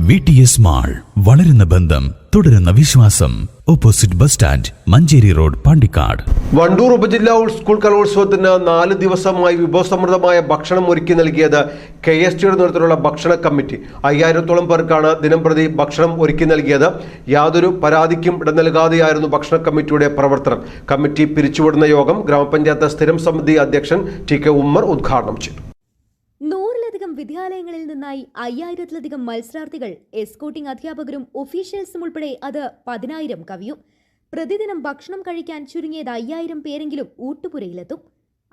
VTS mall, വളരുന്ന ബന്ധം, തുടരുന്ന വിശ്വാസം. Opposite bus stand, Manjeri road, Pandikkad. Wandoor ഉപജില്ലാ സ്കൂൾ കലോത്സവത്തിന് 4 ദിവസമായി വിഭവസമൃദ്ധമായ ഭക്ഷണം ഒരുക്കി നൽകിയത് KSTയുടെ നേതൃത്വത്തിലുള്ള ഭക്ഷണ കമ്മിറ്റി. 5000-ഓളം പേർക്കാണ് ദിനംപ്രതി ഭക്ഷണം ഒരുക്കി നൽകിയത്. യാതൊരു പരാതിക്കും ഇട നൽകാതെയായിരുന്നു ഭക്ഷണ കമ്മിറ്റിയുടെ പ്രവർത്തനം. കമ്മിറ്റി പിരിച്ചുവിടുന്ന യോഗം ഗ്രാമപഞ്ചായത്ത് സ്ഥിരം സമിതി അധ്യക്ഷൻ TK ഉമ്മർ ഉദ്ഘാടനം ചെയ്തു. 100-ലധികം വിദ്യാലയങ്ങളിൽ നിന്നായി 5000-ലധികം മത്സരാർത്ഥികൾ, എസ്കോട്ടിംഗ് അധ്യാപകരും ഒഫീഷ്യൽസും ഉൾപ്പെടെ അത് 10,000 കവിയും. പ്രതിദിനം ഭക്ഷണം കഴിക്കാൻ ചുരുങ്ങിയത് 5000 പേരെങ്കിലും ഊട്ടുപുരയിലെത്തും.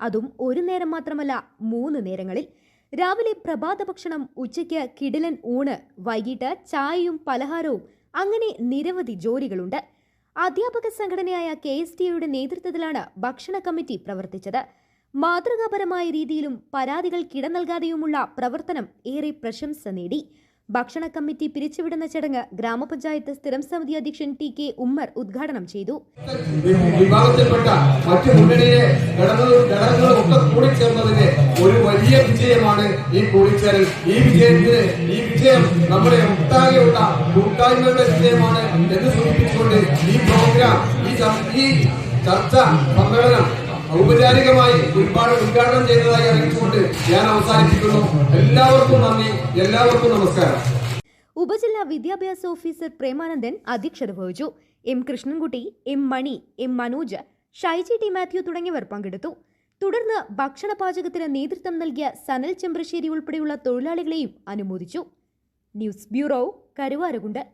അതും ഒരു നേരം മാത്രമല്ല, 3 നേരങ്ങളിൽ. രാവിലെ പ്രഭാത ഭക്ഷണം, ഉച്ചയ്ക്ക് കിടിലൻ ഊണ്, വൈകിട്ട് ചായയും പലഹാരവും, അങ്ങനെ നിരവധി ജോലികളുണ്ട്. അധ്യാപക സംഘടനയായ KSTയുടെ നേതൃത്വത്തിലാണ് ഭക്ഷണ കമ്മിറ്റി പ്രവർത്തിച്ചത്. മാതൃകാപരമായ രീതിയിലും പരാതികൾക്കിട നൽകാതെയുമുള്ള പ്രവർത്തനം ഏറെ പ്രശംസ നേടി. ഭക്ഷണ കമ്മിറ്റി പിരിച്ചുവിടുന്ന ചടങ്ങ് ഗ്രാമപഞ്ചായത്ത് സ്ഥിരം സമിതി അധ്യക്ഷൻ TK ഉമ്മർ ഉദ്ഘാടനം ചെയ്തു. വിഭാഗത്തിൽപ്പെട്ട മറ്റു മുന്നണിയിലെ ഘടകങ്ങളൊക്കെ കൂടിച്ചേർന്നതിന്റെ ഒരു വലിയ വിജയമാണ് ഈ കൂടിച്ചേരൽ. ഈ വിജയം നമ്മുടെ ഒട്ടാകെയുള്ള കൂട്ടായ്മയുടെ വിജയമാണ് എന്ന് സൂചിപ്പിച്ചുകൊണ്ട് ഈ പ്രോഗ്രാം, ഈ ചർച്ച സമ്മേളനം ഔപചാരികമായി ഉദ്ഘാടനം ചെയ്തതായി അറിയിച്ചുകൊണ്ട് ഞാൻ അവസാനിപ്പിക്കുന്നു. എല്ലാവർക്കും നന്ദി, എല്ലാവർക്കും നമസ്കാരം. ഉപജില്ലാ വിദ്യാഭ്യാസ ഓഫീസർ പ്രേമാനന്ദൻ അധ്യക്ഷത വഹിച്ചു. M കൃഷ്ണൻകുട്ടി, M മണി, M മനോജ്, ഷൈജി T മാത്യു തുടങ്ങിയവർ പങ്കെടുത്തു. തുടർന്ന് ഭക്ഷണ പാചകത്തിന് നേതൃത്വം നൽകിയ സനൽ ചെമ്പ്രശ്ശേരി ഉൾപ്പെടെയുള്ള തൊഴിലാളികളെയും അനുമോദിച്ചു. News bureau, Karuvarakundu.